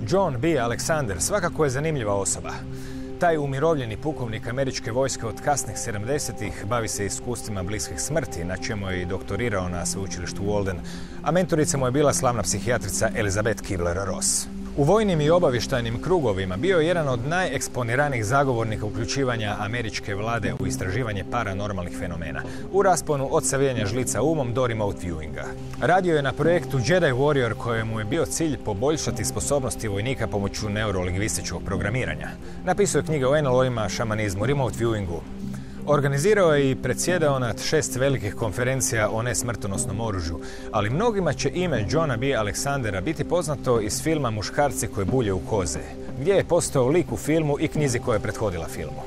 John B. Alexander svakako je zanimljiva osoba. Taj umirovljeni pukovnik američke vojske od kasnih 70-ih bavi se iskustvima bliskih smrti, na čemu je i doktorirao na sveučilištu Walden, a mentorica mu je bila slavna psihijatrica Elizabeth Kubler-Ross. U vojnim i obavještajnim krugovima bio je jedan od najeksponiranijih zagovornika uključivanja američke vlade u istraživanje paranormalnih fenomena, u rasponu od savijanja žlica umom do remote viewinga. Radio je na projektu Jedi Warrior, kojemu je bio cilj poboljšati sposobnosti vojnika pomoću neurolingvističkog programiranja. Napisao je knjige o NLO-ima, šamanizmu, remote viewingu. Organizirao je i predsjedao nad 6 velikih konferencija o nesmrtonosnom oružju, ali mnogima će ime Johna B. Alexandera biti poznato iz filma Muškarci koji bulje u koze, gdje je postao lik u filmu i knjizi koja je prethodila filmu.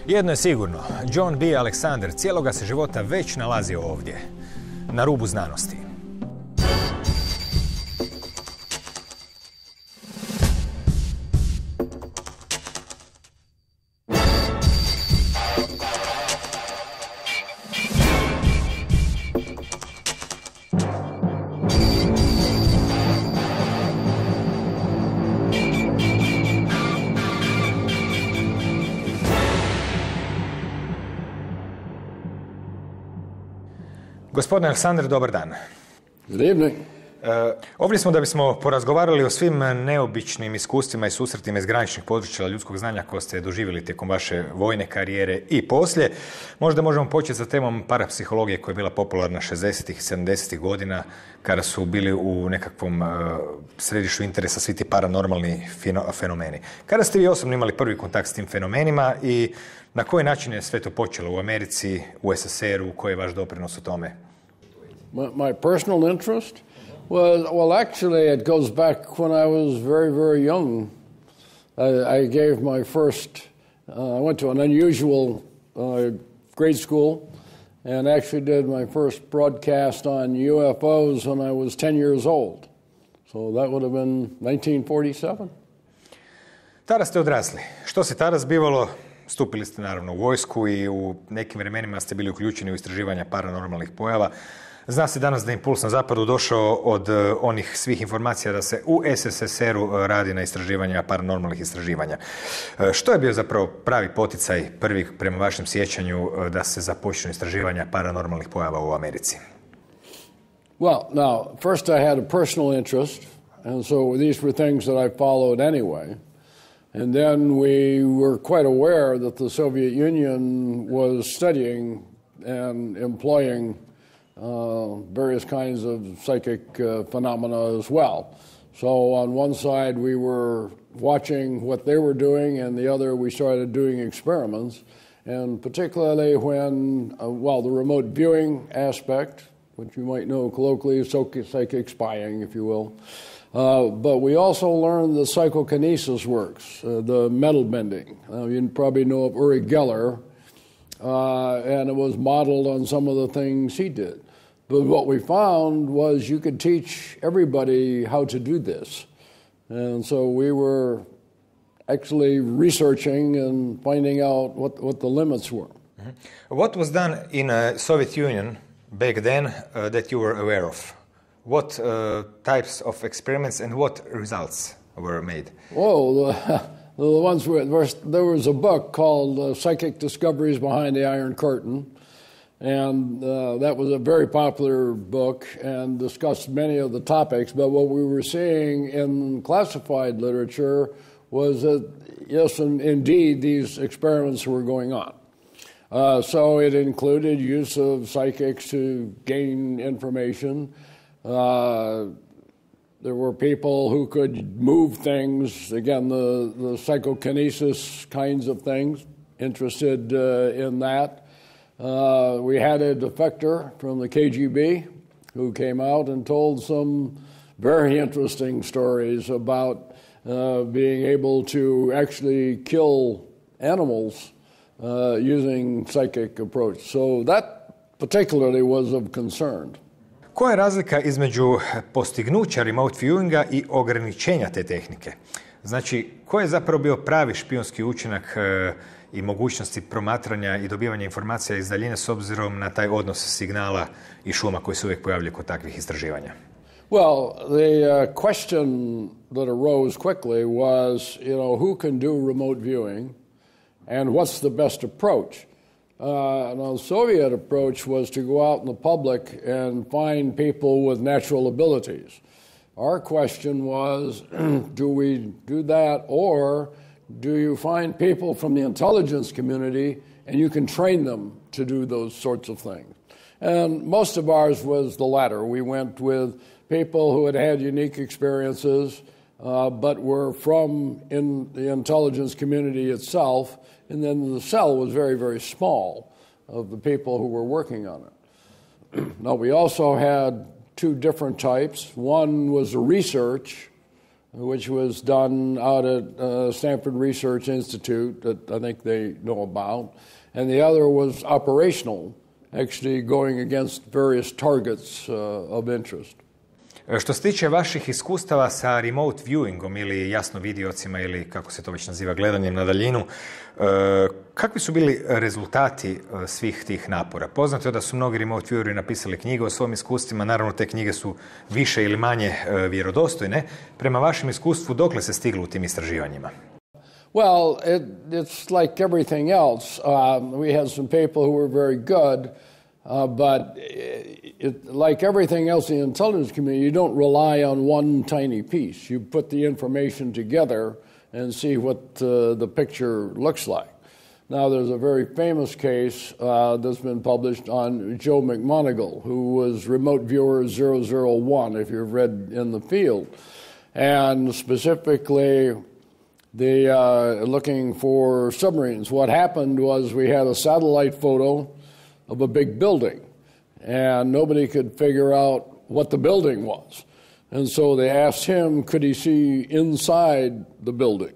Jedno je sigurno, John B. Alexander cijeloga se života već nalazio ovdje, na rubu znanosti. Gospodine Alexander, dobar dan. Good evening. Ovdje smo da bismo porazgovarali o svim neobičnim iskustvima i susretima iz graničnih područja ljudskog znanja koje ste doživjeli tijekom vaše vojne karijere i poslije. Možda možemo početi sa temom parapsihologije koja je bila popularna 60-ih i 70-ih godina kada su bili u nekakvom središtu interesa svi ti paranormalni fenomeni. Kada ste vi osobno imali prvi kontakt s tim fenomenima i na koji način je sve to počelo u Americi, u SSR-u, koji je vaš doprinos u tome? My personal interest? Well, actually, it goes back when I was very, very young. I gave my first, I went to an unusual grade school and actually did my first broadcast on UFOs when I was 10 years old. So that would have been 1947. Tada ste odrasli. Što se tada zbivalo? Stupili ste naravno u vojsku i u nekim vremenima ste bili uključeni u istraživanja paranormalnih pojava. Zna se danas da je impuls na zapadu došao od onih svih informacija da se u SSSR-u radi na istraživanja paranormalnih istraživanja. Što je bio zapravo pravi poticaj prvi prema vašem sjećanju da se započnu istraživanja paranormalnih pojava u Americi? Well, now, first I had a personal interest, and so these were things that I followed anyway. And then we were quite aware that the Soviet Union was studying and employing various kinds of psychic phenomena as well. So on one side we were watching what they were doing, and the other we started doing experiments. And particularly when, the remote viewing aspect, which you might know colloquially, psychic spying, if you will. But we also learned the psychokinesis works, the metal bending. You probably know of Uri Geller, and it was modeled on some of the things he did. But what we found was you could teach everybody how to do this. And so we were actually researching and finding out what the limits were. Mm-hmm. What was done in Soviet Union back then that you were aware of? What types of experiments and what results were made? Oh, the ones where there was a book called Psychic Discoveries Behind the Iron Curtain, and that was a very popular book and discussed many of the topics. But what we were seeing in classified literature was that, yes, indeed, these experiments were going on. So it included use of psychics to gain information. There were people who could move things, again, the psychokinesis kinds of things, interested in that. We had a defector from the KGB who came out and told some very interesting stories about being able to actually kill animals using psychic approach. So that particularly was of concern. Koja je razlika između postignuća remote viewinga i ograničenja te tehnike? Znači, koji je zapravo bio pravi špijunski učinak i mogućnosti promatranja i dobivanja informacija iz daljine s obzirom na taj odnos signala i šuma koji se uvijek pojavljaju kod takvih istraživanja? Well, the question that arose quickly was, who can do remote viewing and what's the best approach? The Soviet approach was to go out in the public and find people with natural abilities. Our question was, do we do that, or do you find people from the intelligence community and you can train them to do those sorts of things? And most of ours was the latter. We went with people who had had unique experiences, but were from in the intelligence community itself, and then the cell was very, very small of the people who were working on it. Now, we also had two different types. One was research, which was done out at Stanford Research Institute that I think they know about, and the other was operational, actually going against various targets of interest. Što se tiče vaših iskustava sa remote viewingom ili jasno videocima ili kako se to već naziva gledanjem na daljinu, kakvi su bili rezultati svih tih napora? Poznato je da su mnogi remote vieweri napisali knjige o svojim iskustvima, naravno te knjige su više ili manje vjerodostojne. Prema vašem iskustvu, dokle se stiglo u tim istraživanjima? Well, it's like everything else. We had some people who were very good, but like everything else in the intelligence community, you don't rely on one tiny piece. You put the information together and see what the picture looks like. Now, there's a very famous case that's been published on Joe McMoneagle, who was remote viewer 001, if you've read In the Field. And specifically, looking for submarines. What happened was we had a satellite photo of a big building, and nobody could figure out what the building was. And so they asked him, could he see inside the building?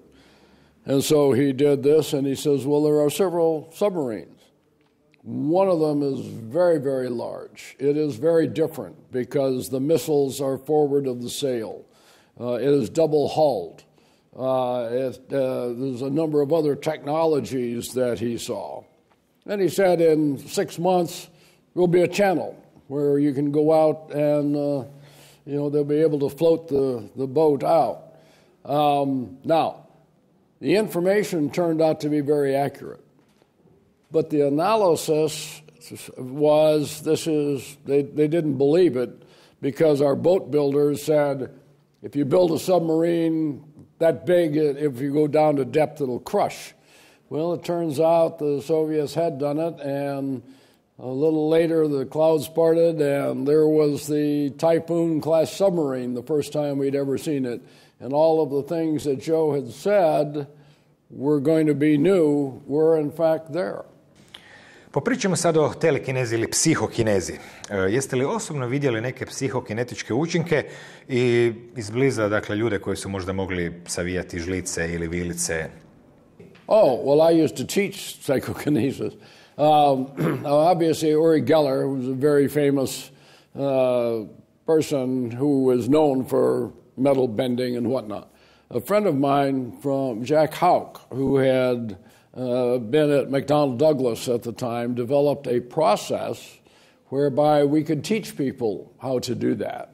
And so he did this, and he says, well, there are several submarines. One of them is very, very large. It is very different because the missiles are forward of the sail. It is double-hulled. There's a number of other technologies that he saw. And he said in 6 months, there'll be a channel where you can go out and, they'll be able to float the boat out. Now, the information turned out to be very accurate. But the analysis was, they didn't believe it because our boat builders said, if you build a submarine that big, if you go down to depth, it'll crush. Well, it turns out the Soviets had done it, and a little later the clouds parted, and there was the Typhoon-class submarine, the first time we'd ever seen it. And all of the things that Joe had said were going to be new were in fact there. Popričamo sad o telekinezi ili psihokinezi. Jeste li osobno vidjeli neke psihokinetičke učinke i izbliza, dakle, ljude koji su možda mogli savijati žlice ili vilice? Oh, well, I used to teach psychokinesis. Obviously, Uri Geller, who was a very famous person who was known for metal bending and whatnot. A friend of mine from Jack Houck, who had been at McDonnell Douglas at the time, developed a process whereby we could teach people how to do that.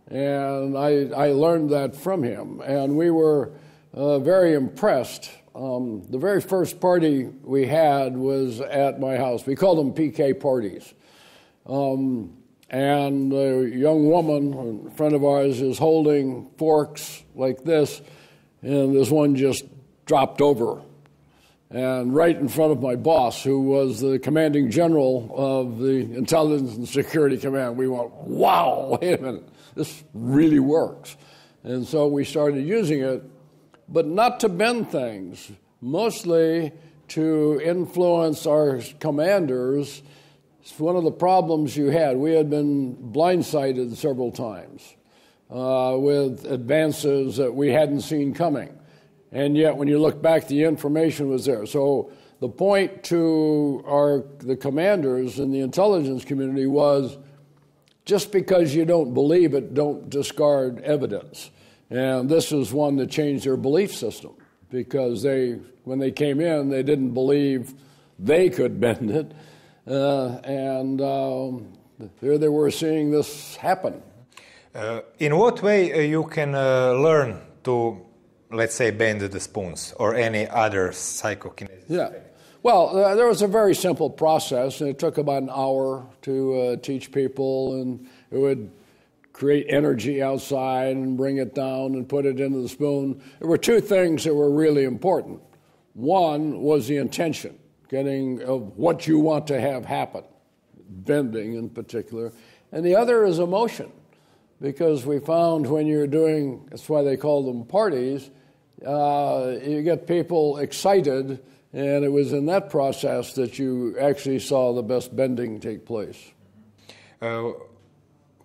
And I learned that from him, and we were very impressed. The very first party we had was at my house. We called them PK parties. And a young woman, a friend of ours, is holding forks like this, and this one just dropped over. And right in front of my boss, who was the commanding general of the Intelligence and Security Command, we went, wow, wait a minute, this really works. And so we started using it, but not to bend things, mostly to influence our commanders. It's one of the problems you had. We had been blindsided several times with advances that we hadn't seen coming. And yet, when you look back, the information was there. So the point to the commanders in the intelligence community was, just because you don't believe it, don't discard evidence. And this is one that changed their belief system, because when they came in, they didn't believe they could bend it. Here they were seeing this happen. In what way you can learn to, let's say, bend the spoons or any other psychokinesis? Yeah. Well, there was a very simple process, and it took about an hour to teach people, and it would create energy outside and bring it down and put it into the spoon. There were two things that were really important. One was the intention, getting of what you want to have happen, bending in particular, and the other is emotion, because we found when you're doing, that's why they call them parties, you get people excited, and it was in that process that you actually saw the best bending take place.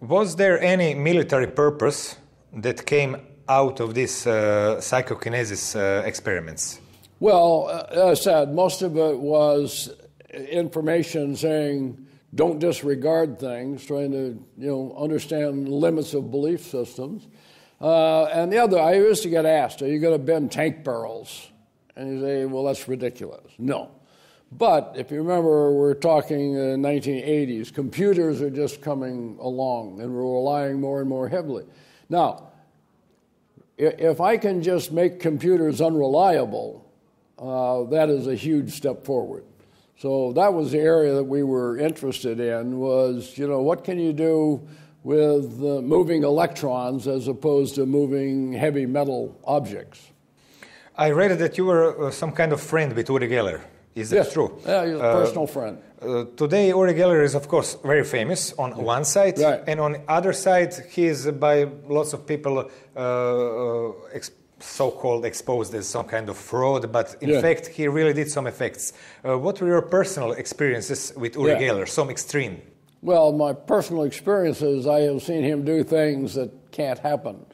Was there any military purpose that came out of these psychokinesis experiments? Well, as I said, most of it was information saying don't disregard things, trying to understand the limits of belief systems. And the other, I used to get asked, are you going to bend tank barrels? And you say, well, that's ridiculous. No. But if you remember, we're talking 1980s. Computers are just coming along, and we're relying more and more heavily. Now, if I can just make computers unreliable, that is a huge step forward. So that was the area that we were interested in, was, what can you do with moving electrons as opposed to moving heavy metal objects? I read that you were some kind of friend with Uri Geller. Is that true? Yeah, he's a personal friend. Today, Uri Geller is, of course, very famous on one side, right. And on the other side, he is by lots of people so-called exposed as some kind of fraud, but in fact, he really did some effects. What were your personal experiences with Uri Geller, some extreme? Well, my personal experiences, I have seen him do things that can't happen.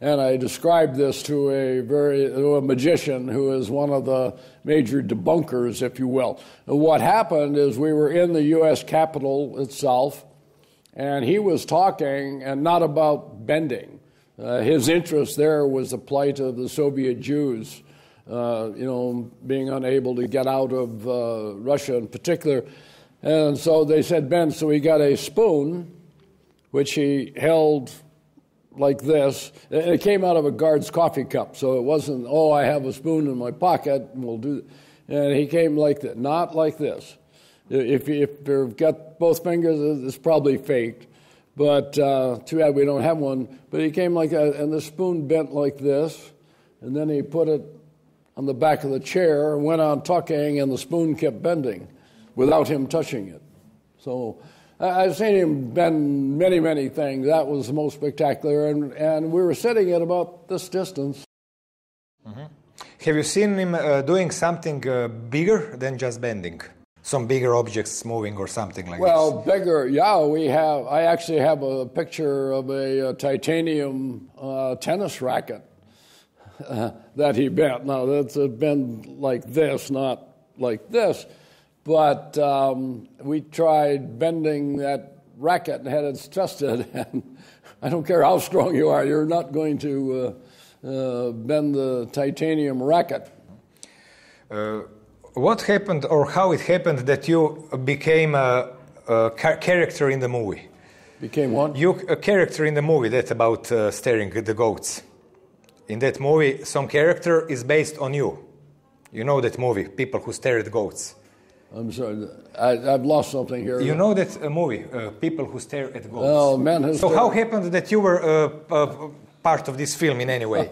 And I described this to a magician who is one of the major debunkers, if you will. And what happened is we were in the U.S. Capitol itself, and he was talking, and not about bending. His interest there was the plight of the Soviet Jews, being unable to get out of Russia in particular. And so they said, bend. So he got a spoon, which he held like this. It came out of a guard's coffee cup, so it wasn't, I have a spoon in my pocket, and we'll do it. And he came like that, not like this. If you've got both fingers, it's probably faked, but too bad we don't have one. But he came like that, and the spoon bent like this, and then he put it on the back of the chair and went on talking, and the spoon kept bending without him touching it. So I've seen him bend many, many things. That was the most spectacular, and we were sitting at about this distance. Mm-hmm. Have you seen him doing something bigger than just bending? Some bigger objects moving or something like this? Well, bigger, yeah, we have. I actually have a picture of a titanium tennis racket that he bent. Now, that's bent like this, not like this. But we tried bending that racket and had it tested, and I don't care how strong you are, you're not going to bend the titanium racket. What happened, or how it happened, that you became a character in the movie? Became what? You a character in the movie that about staring at the goats. In that movie, some character is based on you. You know that movie, People Who Stare at Goats. I'm sorry, I've lost something here. You know that movie, People Who Stare at Goats? Oh, men who So how happened that you were part of this film in any way?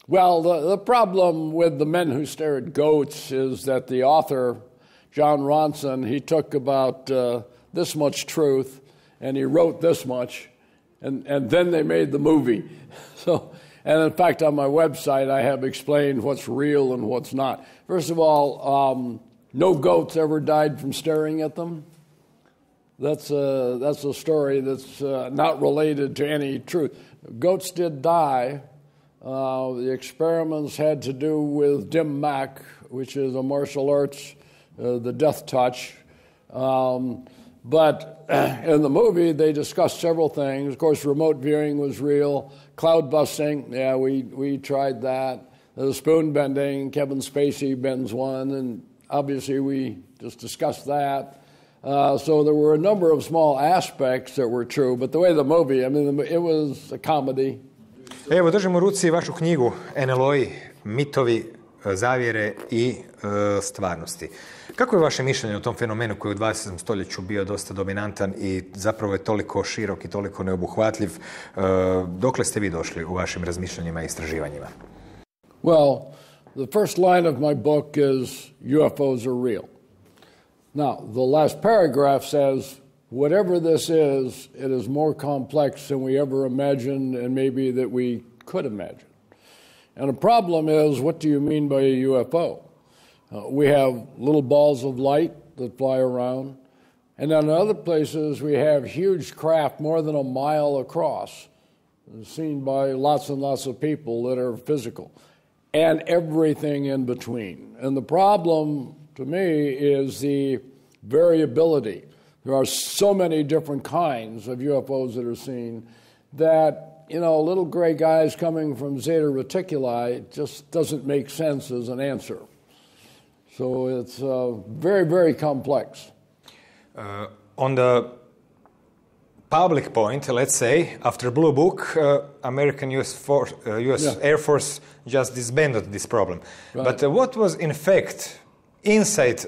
Well, the problem with The Men Who Stare at Goats is that the author, John Ronson, he took about this much truth, and he wrote this much, and then they made the movie. And in fact, on my website, I have explained what's real and what's not. First of all, no goats ever died from staring at them. That's a story that's not related to any truth. Goats did die. The experiments had to do with Dim Mak, which is a martial arts, the death touch. But in the movie, they discussed several things. Of course, remote viewing was real. Cloud busting, yeah, we tried that. The spoon bending, Kevin Spacey bends one, and obviously we just discussed that. So there were a number of small aspects that were true, but the way the movie, it was a comedy. Evo, držim u ruci vašu knjigu NLO-i, mitovi, zavjere i stvarnosti. Kako je vaše mišljenje o tom fenomenu koji je u 20. stoljeću bio dosta dominantan i zapravo je toliko širok i toliko neobuhvatljiv? Dokle ste vi došli u vašim razmišljanjima i istraživanjima? Well, the first line of my book is UFOs are real. Now, the last paragraph says, whatever this is, it is more complex than we ever imagined and maybe that we could imagine. And the problem is, what do you mean by a UFO? We have little balls of light that fly around, and then in other places we have huge craft more than a mile across, seen by lots and lots of people that are physical, and everything in between. And the problem, to me, is the variability. There are so many different kinds of UFOs that are seen that, little gray guys coming from Zeta Reticuli just doesn't make sense as an answer. So it's very, very complex. On the public point, let's say, after Blue Book, American US Air Force just disbanded this problem. Right. But what was, in fact, inside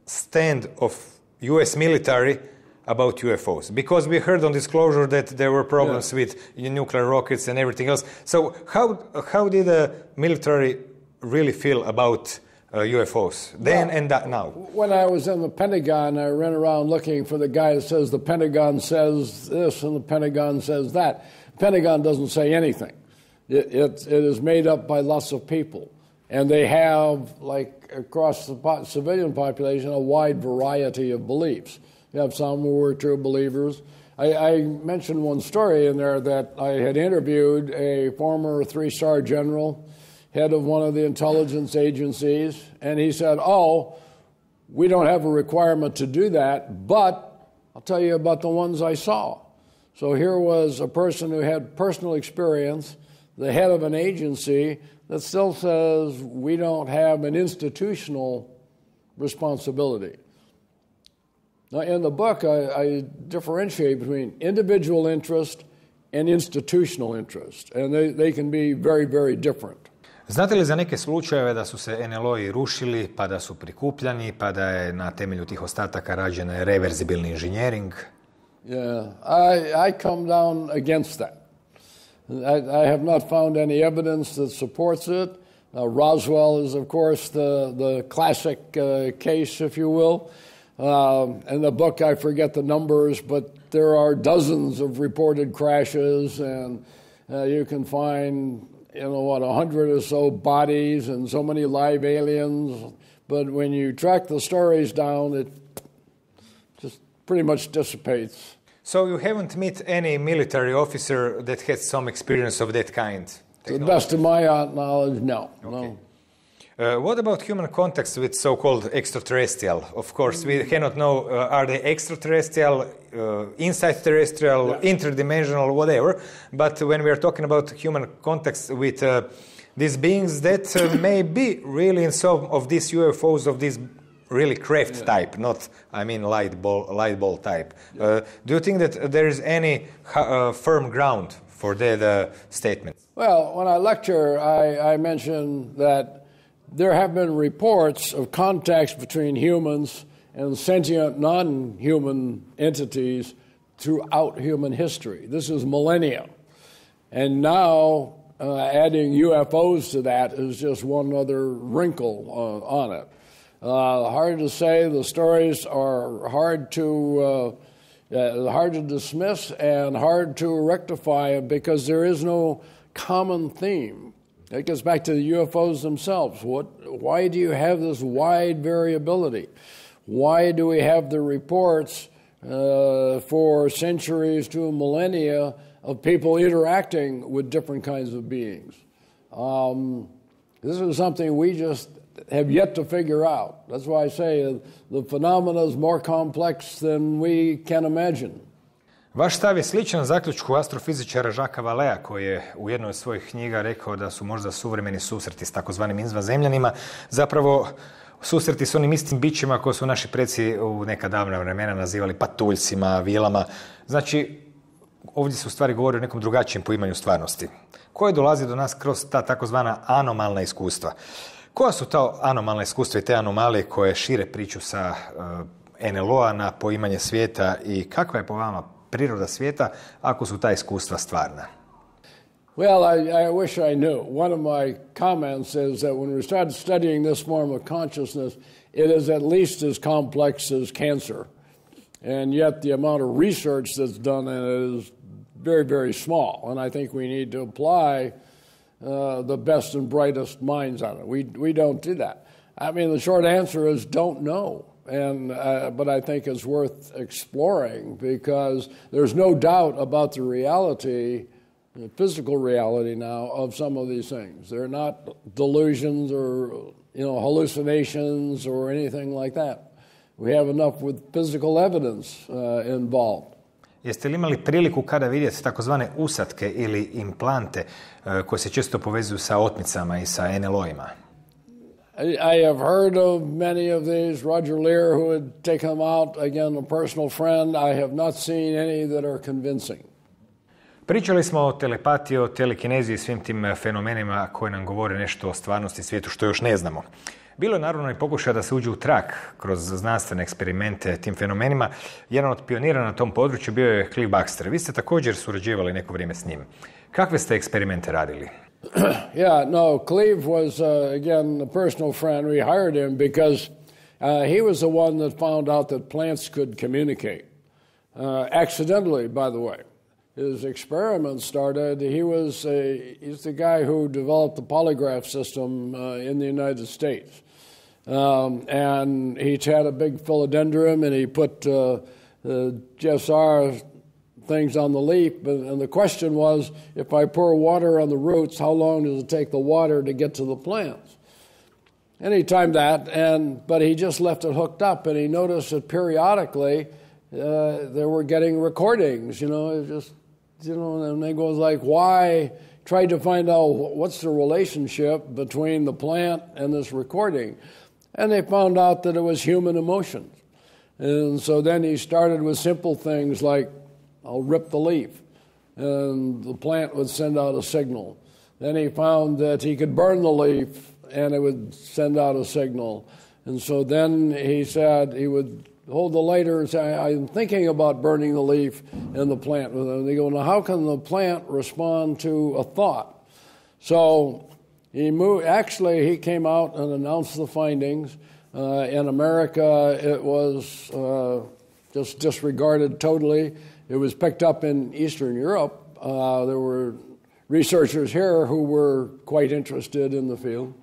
stand of US military about UFOs? Because we heard on disclosure that there were problems with nuclear rockets and everything else. So how did the military really feel about UFOs then and now? When I was in the Pentagon, I ran around looking for the guy that says the Pentagon says this and the Pentagon says that. The Pentagon doesn't say anything. It is made up by lots of people. And they have, like across the civilian population, a wide variety of beliefs. You have some who were true believers. I mentioned one story in there that I had interviewed a former 3-star general, head of one of the intelligence agencies, and he said, we don't have a requirement to do that, but I'll tell you about the ones I saw. So here was a person who had personal experience, the head of an agency that still says we don't have an institutional responsibility. Now, in the book, I differentiate between individual interest and institutional interest, and they can be very, very different. Znate li za neke slučajeve da su se NLO-i rušili, pa da su prikupljani, pa da je na temelju tih ostataka rađen reverzibilni inženjering? Yeah, I come down against that. I have not found any evidence that supports it. Roswell is, of course, the classic case, if you will. In the book, I forget the numbers, but there are dozens of reported crashes, and you can find 100 or so bodies and so many live aliens. But when you track the stories down, it just pretty much dissipates. So you haven't met any military officer that has some experience of that kind? To the best of my knowledge, no. Okay. No. What about human contacts with so-called extraterrestrial? Of course, we cannot know, are they extraterrestrial, inside terrestrial, interdimensional, whatever. But when we are talking about human contacts with these beings that may be really in some of these UFOs of this really craft type, not, light ball type. Do you think that there is any firm ground for that statement? Well, when I lecture, I mention that there have been reports of contacts between humans and sentient non-human entities throughout human history. This is millennia. And now adding UFOs to that is just one other wrinkle on it. Hard to say. The stories are hard to dismiss and hard to rectify because there is no common theme. It gets back to the UFOs themselves. Why do you have this wide variability? Why do we have the reports for centuries to millennia of people interacting with different kinds of beings? This is something we just have yet to figure out. That's why I say the phenomena is more complex than we can imagine. Vaš stav je sličan zaključku astrofizičara Jacquesa Valleja, koji je u jednoj od svojih knjiga rekao da su možda suvremeni susreti s takozvanim izvanzemljanima zapravo susreti s onim istim bićima koje su naši preci u neka davna vremena nazivali patuljcima, vilama. Znači, ovdje se u stvari govori o nekom drugačijem poimanju stvarnosti, koje dolazi do nas kroz ta takozvana anomalna iskustva. Koja su ta anomalna iskustva i te anomalije koje šire priču sa NLO-a na poimanje svijeta i kakva je po vama priroda svijeta ako su ta iskustva stvarna? Well, I wish I knew. One of my comments is that when we started studying this form of consciousness, it is at least as complex as cancer. And yet the amount of research that's done in it is very, very small. And I think we need to apply the best and brightest minds on it. We don't do that. I mean, the short answer is don't know. But I think it's worth exploring because there's no doubt about the reality, the physical reality now of some of these things. They're not delusions or hallucinations or anything like that. We have enough with physical evidence involved. Jeste li imali priliku kada vidjeti takozvane usadke ili implante koje se često povezuju sa otmicama i sa NLO-ima? I have heard of many of these. Roger Lear, who had taken them out, again, a personal friend. I have not seen any that are convincing. Pričali smo o telepatiji, o telekineziji i svim tim fenomenima koji nam govore nešto o stvarnosti svijetu što još ne znamo. Bilo je naravno i pokušaja da se uđe u trag kroz znanstvene eksperimente tim fenomenima. Jedan od pionira na tom području bio je Cliff Baxter. Vi ste također surađivali neko vrijeme s njim. Kakve ste eksperimente radili? Yeah, no, Cleve was, again, a personal friend. We hired him because he was the one that found out that plants could communicate. Accidentally, by the way. His experiment started, he's the guy who developed the polygraph system in the United States. And he had a big philodendron and he put GSR things on the leaf, and the question was, if I pour water on the roots, how long does it take the water to get to the plants? And he timed that, but he just left it hooked up, and he noticed that periodically they were getting recordings, and they goes like, why? Tried to find out what's the relationship between the plant and this recording, and they found out that it was human emotions. And so then he started with simple things like, I'll rip the leaf, and the plant would send out a signal. Then he found that he could burn the leaf, and it would send out a signal. And so then he said he would hold the lighter and say, I'm thinking about burning the leaf, and the plant. And they go, now how can the plant respond to a thought? So he came out and announced the findings. In America, it was just disregarded totally. It was picked up in Eastern Europe. There were researchers here who were quite interested in the field.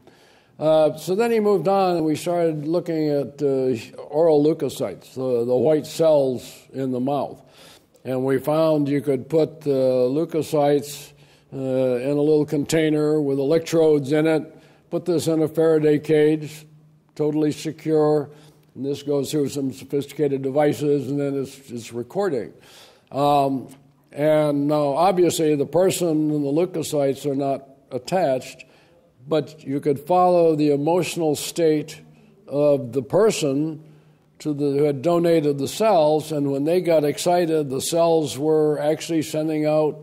So then he moved on, and we started looking at oral leukocytes, the white cells in the mouth. And we found you could put the leukocytes in a little container with electrodes in it, put this in a Faraday cage, totally secure, and this goes through some sophisticated devices, and then it's recording. And now, obviously, the person and the leukocytes are not attached, but you could follow the emotional state of the person who had donated the cells, and when they got excited, the cells were actually sending out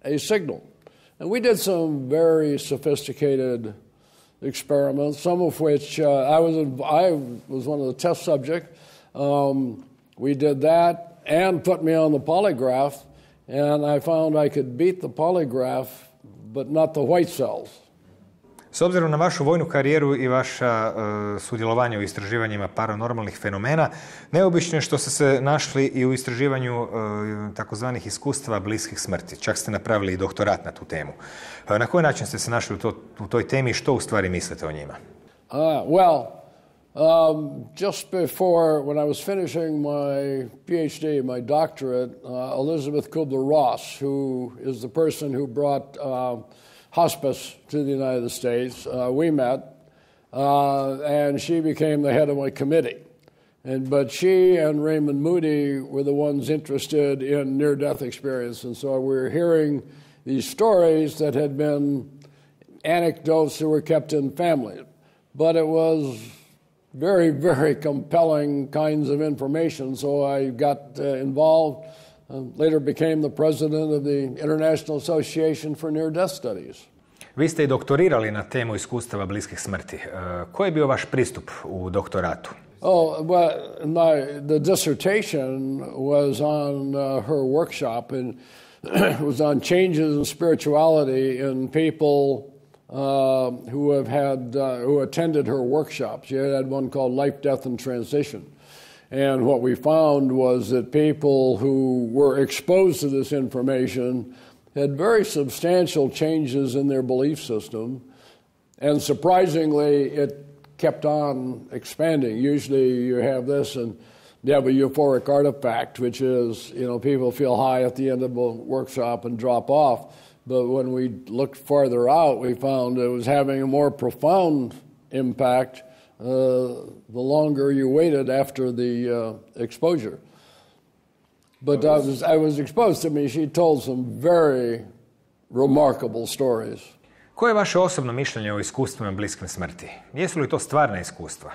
a signal. And we did some very sophisticated experiments, some of which I was one of the test subjects. We did that and put me on the polygraph, and I found I could beat the polygraph, but not the white cells. S obzirom na vašu vojnu karijeru i vaša sudjelovanje u istraživanjima paranormalnih fenomena, neobično je što ste se našli i u istraživanju takozvanih iskustava bliskih smrti. Čak ste napravili i doktorat na tu temu. Na koji način ste se našli u toj temi i što u stvari mislite o njima? Just before, when I was finishing my PhD, my doctorate, Elizabeth Kubler-Ross, who is the person who brought hospice to the United States, we met, and she became the head of my committee. But she and Raymond Moody were the ones interested in near-death experience, and so we were hearing these stories that had been anecdotes that were kept in families. But it was very, very compelling kinds of information, so I got involved, later became the president of the International Association for Near-Death Studies. Vi ste i doktorirali na temu iskustava bliskih smrti. Koji je bio vaš pristup u doktoratu? The dissertation was on her workshop, and it was on changes in spirituality in people who attended her workshop. She had one called Life, Death, and Transition. And what we found was that people who were exposed to this information had very substantial changes in their belief system. And surprisingly, it kept on expanding. Usually you have this and you have a euphoric artifact, which is, people feel high at the end of a workshop and drop off. But when we looked farther out, we found it was having a more profound impact the longer you waited after the exposure. But I was exposed to me. She told some very remarkable stories. Koje je vaše osobno mišljenje o iskustvima bliskim smrti? Jesu li to stvarna iskustva?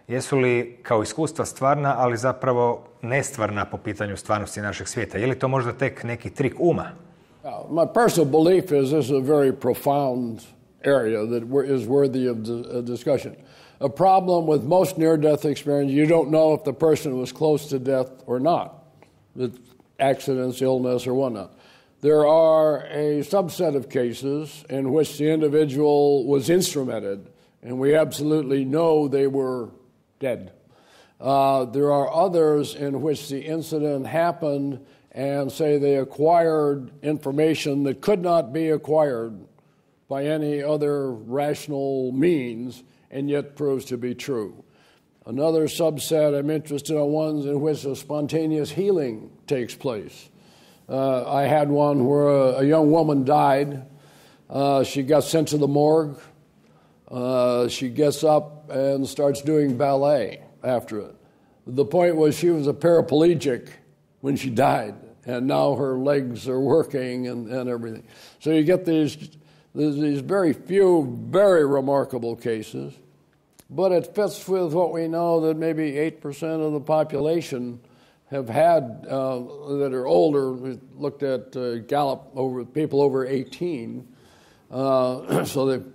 Jesu li kao iskustva stvarna, ali zapravo nestvarna po pitanju stvarnosti našeg svijeta? Je li to možda tek neki trik uma? My personal belief is this is a very profound area that is worthy of discussion. A problem with most near-death experience, you don't know if the person was close to death or not, with accidents, illness, or whatnot. There are a subset of cases in which the individual was instrumented, and we absolutely know they were dead. There are others in which the incident happened and say they acquired information that could not be acquired by any other rational means and yet proves to be true. Another subset, I'm interested in ones in which a spontaneous healing takes place. I had one where a young woman died. She got sent to the morgue. She gets up and starts doing ballet after it. The point was she was a paraplegic when she died, and now her legs are working and everything. So you get these very few, very remarkable cases, but it fits with what we know that maybe 8% of the population have had that are older. We looked at Gallup over people over 18, so they've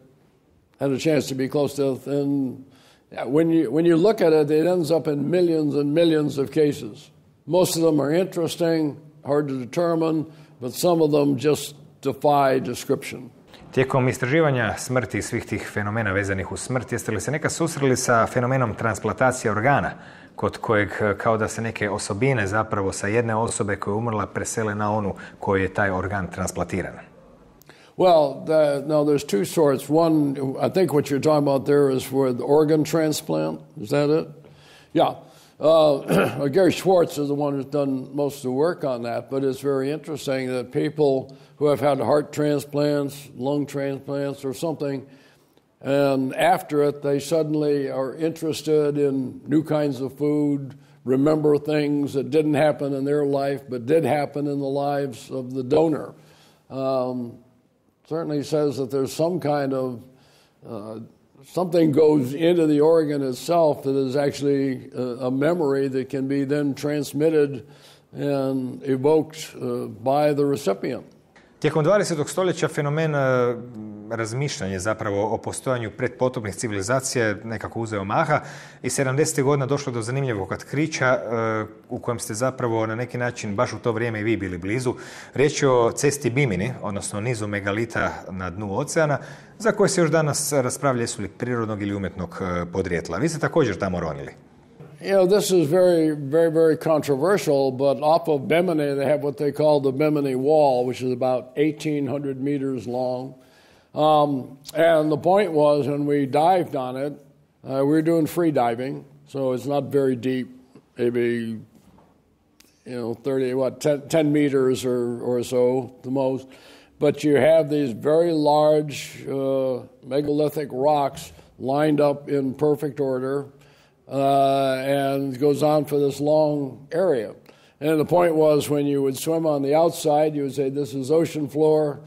had a chance to be close to death. And when you look at it, it ends up in millions and millions of cases. Most of them are interesting, hard to determine, but some of them just defy description. Tijekom istraživanja smrti i svih tih fenomena vezanih uz smrt, jeste li se nekad susreli sa fenomenom transplantacije organa, kod kojeg kao da se neke osobine zapravo sa jedne osobe koja je umrla presele na onu kojoj je taj organ transplantiran? Well, now there's two sorts. One, I think what you're talking about there is with organ transplant. Is that it? Yeah. Gary Schwartz is the one who's done most of the work on that, but it's very interesting that people who have had heart transplants, lung transplants or something, and after it they suddenly are interested in new kinds of food, remember things that didn't happen in their life but did happen in the lives of the donor. Certainly says that there's some kind of something goes into the organ itself that is actually a memory that can be then transmitted and evoked by the recipient. Tijekom 20. stoljeća fenomen razmišljanja zapravo o postojanju pretpotopnih civilizacija je nekako uzeo maha i 70. godina došlo do zanimljivog otkrića u kojem ste zapravo na neki način baš u to vrijeme i vi bili blizu. Riječ je o cesti Bimini, odnosno nizu megalita na dnu oceana, za koje se još danas raspravlja jesu li prirodnog ili umjetnog podrijetla. Vi ste također tamo ronili. This is very, very, very controversial, but off of Bimini they have what they call the Bimini Wall, which is about 1,800 meters long. And the point was when we dived on it, we were doing free diving, so it's not very deep, maybe 10 meters or so the most. But you have these very large megalithic rocks lined up in perfect order. And it goes on for this long area. And the point was when you would swim on the outside, you would say, this is ocean floor.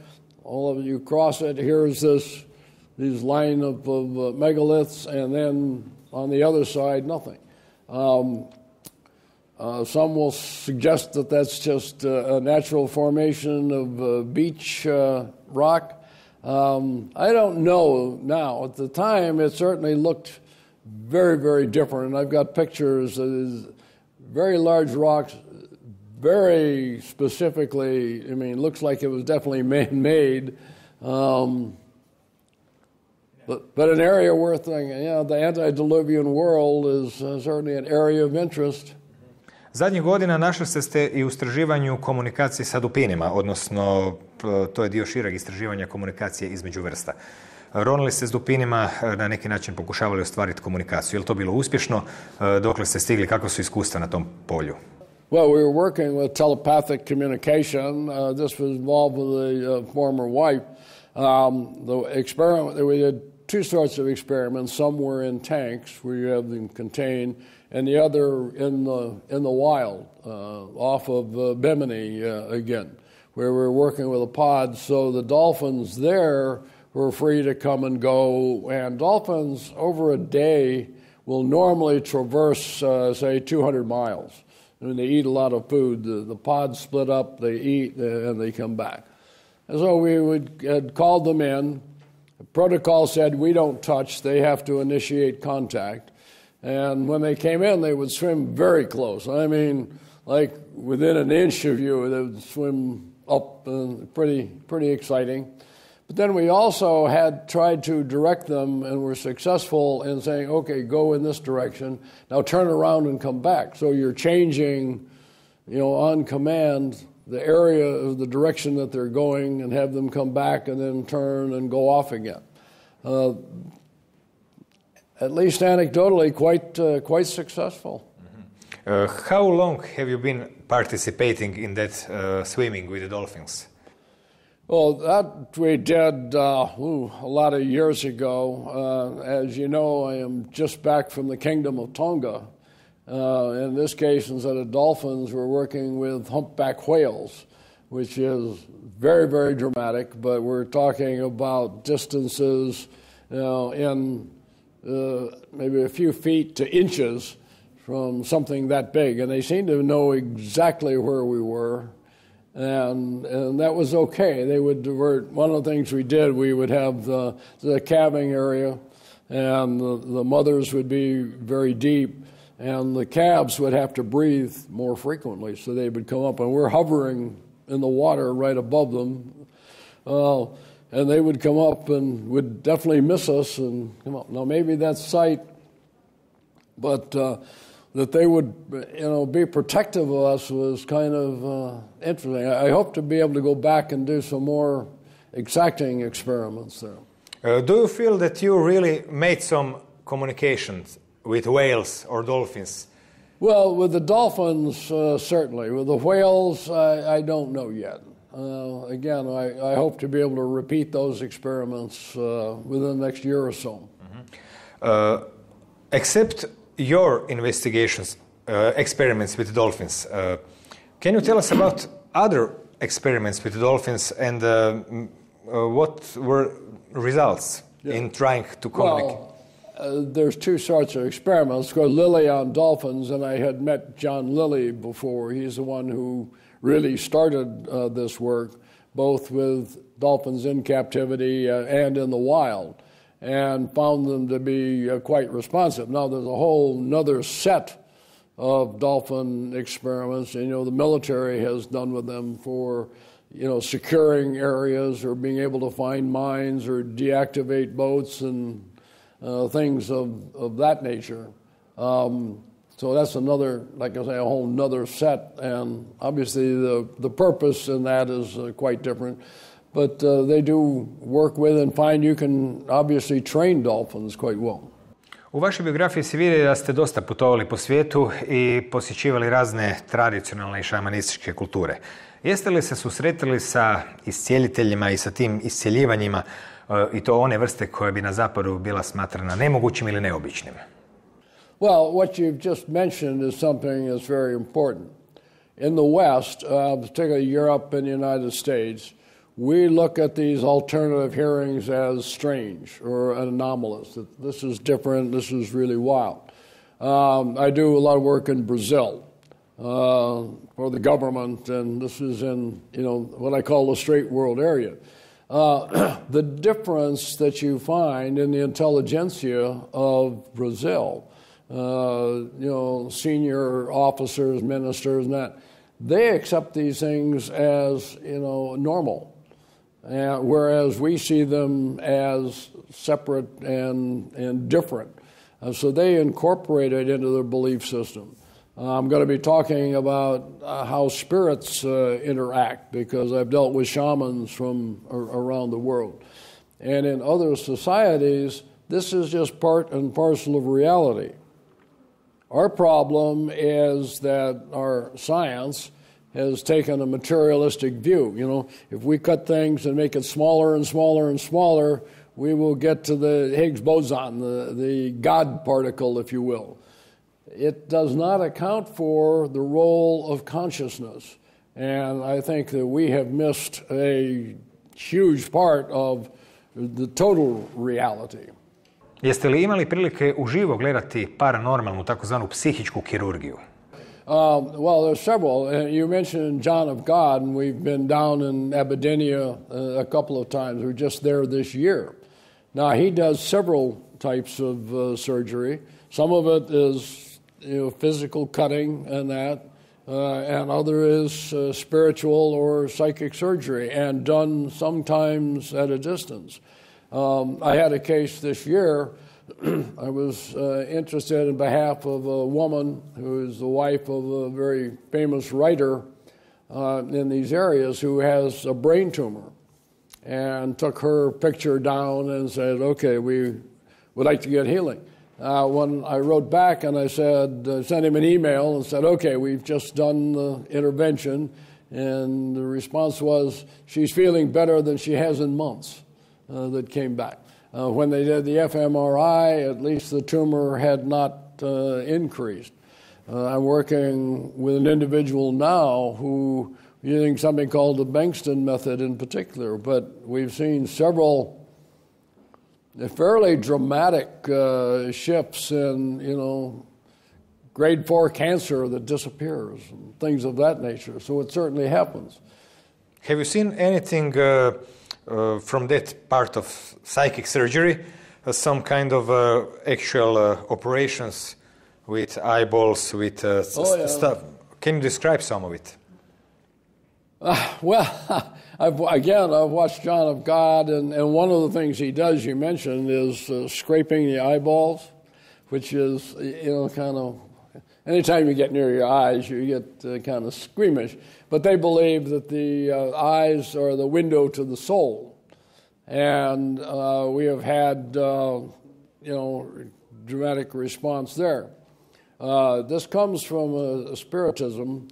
All of you cross it. Here's these line of megaliths. And then on the other side, nothing. Some will suggest that that's just a natural formation of beach rock. I don't know now. At the time, it certainly looked very, very different. And I've got pictures of very large rocks, very specifically, I mean, it looks like it was definitely man-made. But an area worth thinking, the antediluvian world is certainly an area of interest. Zadnjih godina našli ste i u istraživanju komunikacije sa dupinima, odnosno to je dio šireg istraživanja komunikacije između vrsta. Ronili ste s dupinima, na neki način pokušavali ostvariti komunikaciju. Je li to bilo uspješno? Dokle ste stigli? Kako su iskustva na tom polju? Well, we were working with telepathic communication. This was involved with a former wife. The experiment, we did two sorts of experiments. Some were in tanks where you have them contained, and the other in the wild, off of Bimini again, where we were working with a pod. So the dolphins there were free to come and go, and dolphins over a day will normally traverse, say, 200 miles. I mean, they eat a lot of food. The pods split up, they eat, and they come back. And so we had called them in. The protocol said we don't touch. They have to initiate contact. And when they came in, they would swim very close. I mean, like within an inch of you, they would swim up, pretty exciting. But then we also had tried to direct them and were successful in saying, okay, go in this direction. Now turn around and come back. So you're changing, on command, the area of the direction that they're going and have them come back and then turn and go off again. At least anecdotally, quite successful. Mm-hmm. How long have you been participating in that swimming with the dolphins? Well, that we did a lot of years ago. As you know, I am just back from the Kingdom of Tonga. In this case, instead of dolphins, we're working with humpback whales, which is very, very dramatic, but we're talking about distances in maybe a few feet to inches from something that big. And they seemed to know exactly where we were. And that was okay. They would divert. One of the things we did, we would have the calving area, and the mothers would be very deep, and the calves would have to breathe more frequently, so they would come up, and we're hovering in the water right above them, and they would come up and would definitely miss us and come up. Now maybe that's sight, but that they would, be protective of us was kind of interesting. I hope to be able to go back and do some more exacting experiments there. Do you feel that you really made some communications with whales or dolphins? Well, with the dolphins, certainly. With the whales, I don't know yet. Again, I hope to be able to repeat those experiments within the next year or so. Mm-hmm. Except your investigations, experiments with dolphins, can you tell us about other experiments with dolphins and what were results in trying to communicate? Well, there's two sorts of experiments. Of course, Lilly on dolphins, and I had met John Lilly before. He's the one who really started this work, both with dolphins in captivity and in the wild, and found them to be quite responsive. Now, there's a whole nother set of dolphin experiments, and, the military has done with them for, securing areas or being able to find mines or deactivate boats and things of that nature. So that's another, like I say, a whole nother set, and obviously the purpose in that is quite different. But they do work with and find you can obviously train dolphins quite well. U vašoj biografiji se vidi da ste dosta putovali po svijetu i posjećivali razne tradicionalne i šamanističke kulture. Jeste li se susretili sa iscijeliteljima i sa tim iscjeljivanjima i to one vrste koje bi na zapadu bila smatrana nemogućim ili neobičnim? Well, what you've just mentioned is something that's very important. In the West, particularly Europe and the United States, we look at these alternative hearings as strange or anomalous. That this is different, this is really wild. I do a lot of work in Brazil, for the government, and this is in what I call the straight world area. The difference that you find in the intelligentsia of Brazil, senior officers, ministers, and that, they accept these things as normal, whereas we see them as separate and different. So they incorporate it into their belief system. I'm going to be talking about how spirits interact, because I've dealt with shamans from around the world. And in other societies, this is just part and parcel of reality. Our problem is that our science has taken a materialistic view. If we cut things and make it smaller and smaller and smaller, we will get to the Higgs boson, the God particle, if you will. It does not account for the role of consciousness. And I think that we have missed a huge part of the total reality. Jeste li imali prilike uživo gledati paranormalnu, takozvanu psihičku kirurgiju? Well, there's several. You mentioned John of God, and we've been down in Aberdeen a couple of times. We were just there this year. Now, he does several types of surgery. Some of it is physical cutting and that, and other is spiritual or psychic surgery, and done sometimes at a distance. I had a case this year. I was interested in behalf of a woman who is the wife of a very famous writer in these areas who has a brain tumor, and took her picture down and said, okay, we would like to get healing. When I wrote back and I said, sent him an email and said, okay, we've just done the intervention, and the response was, she's feeling better than she has in months, that came back. When they did the fMRI, at least the tumor had not increased. I'm working with an individual now who using something called the Bankston method in particular, but we've seen several fairly dramatic shifts in, grade 4 cancer that disappears and things of that nature. So it certainly happens. Have you seen anything from that part of psychic surgery, some kind of actual operations with eyeballs, with stuff? Can you describe some of it? Well, I've watched John of God, and one of the things he does, you mentioned, is scraping the eyeballs, which is, kind of, anytime you get near your eyes, you get kind of squeamish. But they believe that the eyes are the window to the soul. And we have had, dramatic response there. This comes from Spiritism.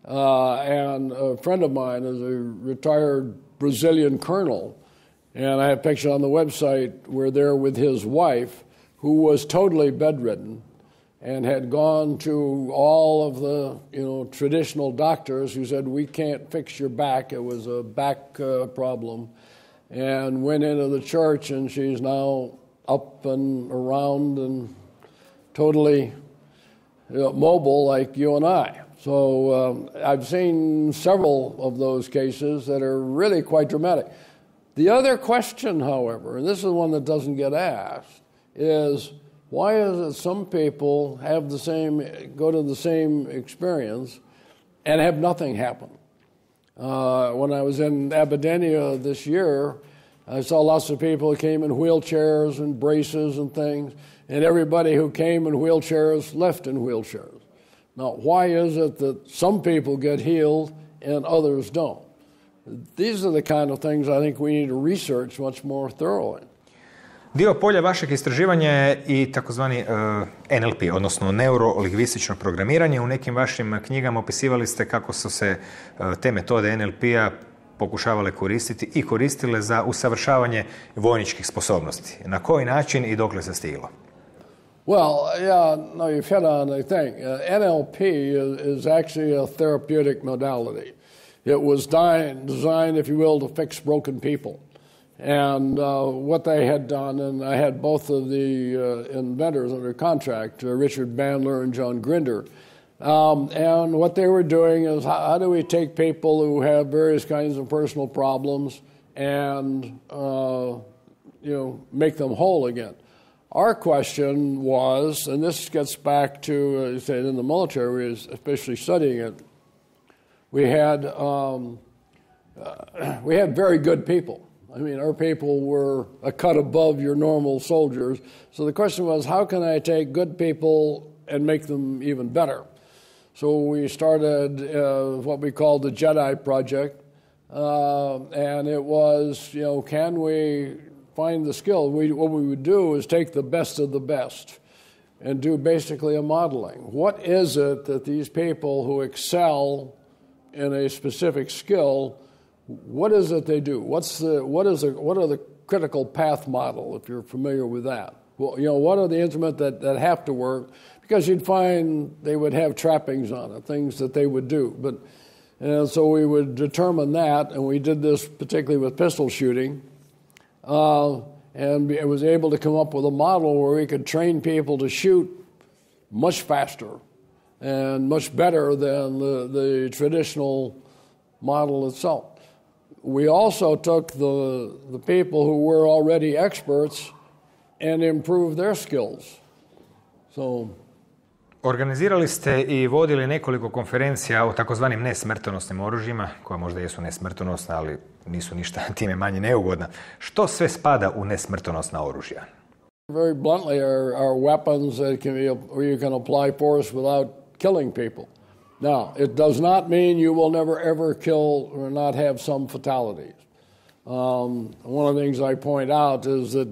And a friend of mine is a retired Brazilian colonel, and I have a picture on the website where they're with his wife, who was totally bedridden and had gone to all of the traditional doctors who said, we can't fix your back. It was a back problem, and went into the church, and she's now up and around and totally mobile like you and I. So I've seen several of those cases that are really quite dramatic. The other question, however, and this is one that doesn't get asked, is why is it some people go to the same experience and have nothing happen? When I was in Aberdeen this year, I saw lots of people who came in wheelchairs and braces and things, and everybody who came in wheelchairs left in wheelchairs. Now, why is it that some people get healed and others don't? These are the kind of things I think we need to research much more thoroughly. Dio polja vašeg istraživanja je i takozvani NLP, odnosno neurolingvistično programiranje. U nekim vašim knjigama opisivali ste kako su se te metode NLP-a pokušavale koristiti i koristile za usavršavanje vojničkih sposobnosti. Na koji način i dokle se stiglo? Well, yeah, no, you've hit on a thing. NLP is actually a therapeutic modality. It was designed, if you will, to fix broken people. And what they had done, and I had both of the inventors under contract, Richard Bandler and John Grinder, And what they were doing is how do we take people who have various kinds of personal problems and make them whole again. Our question was, and this gets back to, in the military, especially studying it, we had very good people. I mean, our people were a cut above your normal soldiers. So the question was, how can I take good people and make them even better? So we started what we called the Jedi Project, and it was, can we find the skill? What we would do is take the best of the best and do basically a modeling. What is it that these people who excel in a specific skill, what is it they do? What are the critical path model, if you're familiar with that? Well, what are the instruments that have to work? Because you'd find they would have trappings on it, things that they would do. And so we would determine that, and we did this particularly with pistol shooting, and it was able to come up with a model where we could train people to shoot much faster and much better than the traditional model itself. We also took the people who were already experts and improved their skills. Organizirali ste i vodili nekoliko konferencija o takozvanim nesmrtonosnim oružjima, koja možda jesu nesmrtonosna, ali nisu ništa time manje neugodna. Što sve spada u nesmrtonosna oružja? Very bluntly, are weapons that where you can apply force without killing people. Now, it does not mean you will never ever kill or not have some fatalities. One of the things I point out is that,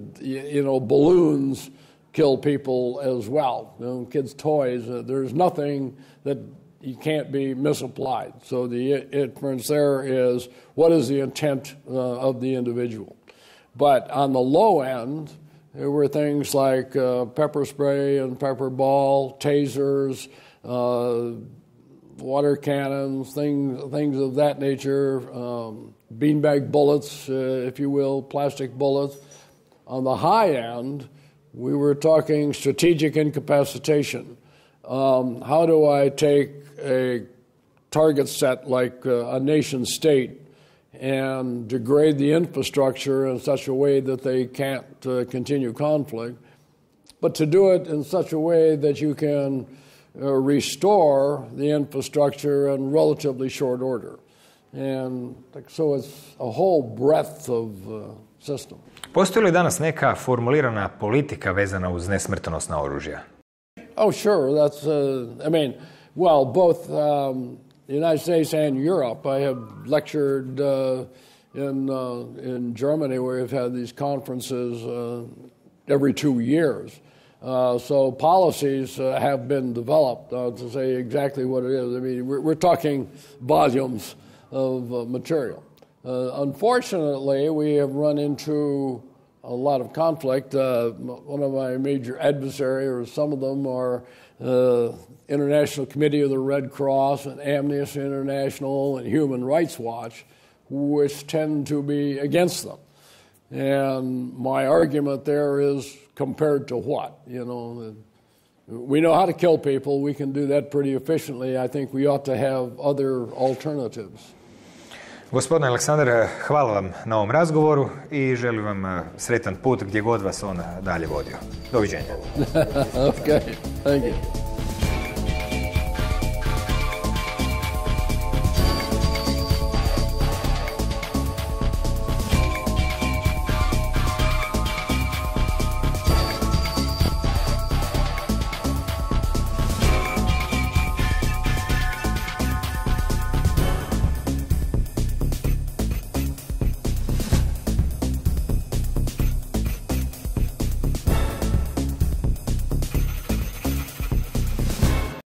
balloons kill people as well. Kids' toys, there's nothing that you can't be misapplied. So the inference there is, what is the intent of the individual? But on the low end, there were things like pepper spray and pepper ball, tasers, water cannons, things of that nature, beanbag bullets, if you will, plastic bullets. On the high end, we were talking strategic incapacitation. How do I take a target set like a nation state and degrade the infrastructure in such a way that they can't continue conflict, but to do it in such a way that you can restore the infrastructure in relatively short order. And so it's a whole breadth of system. Postoji li danas neka formulirana politika vezana uz nesmrtonosna oružja? Oh, sure. That's, both the United States and Europe. I have lectured in Germany, where we've had these conferences every 2 years. So policies have been developed to say exactly what it is. I mean, we're talking volumes of material. Unfortunately, we have run into a lot of conflict. One of my major adversaries, or some of them, are International Committee of the Red Cross and Amnesty International and Human Rights Watch, which tend to be against them. And my argument there is, compared to what? We know how to kill people. We can do that pretty efficiently. I think we ought to have other alternatives. Gospodine Aleksandar, hvala vam na ovom razgovoru i želim vam sretan put gdje god vas on dalje vodio. Doviđenja. Okay, thank you.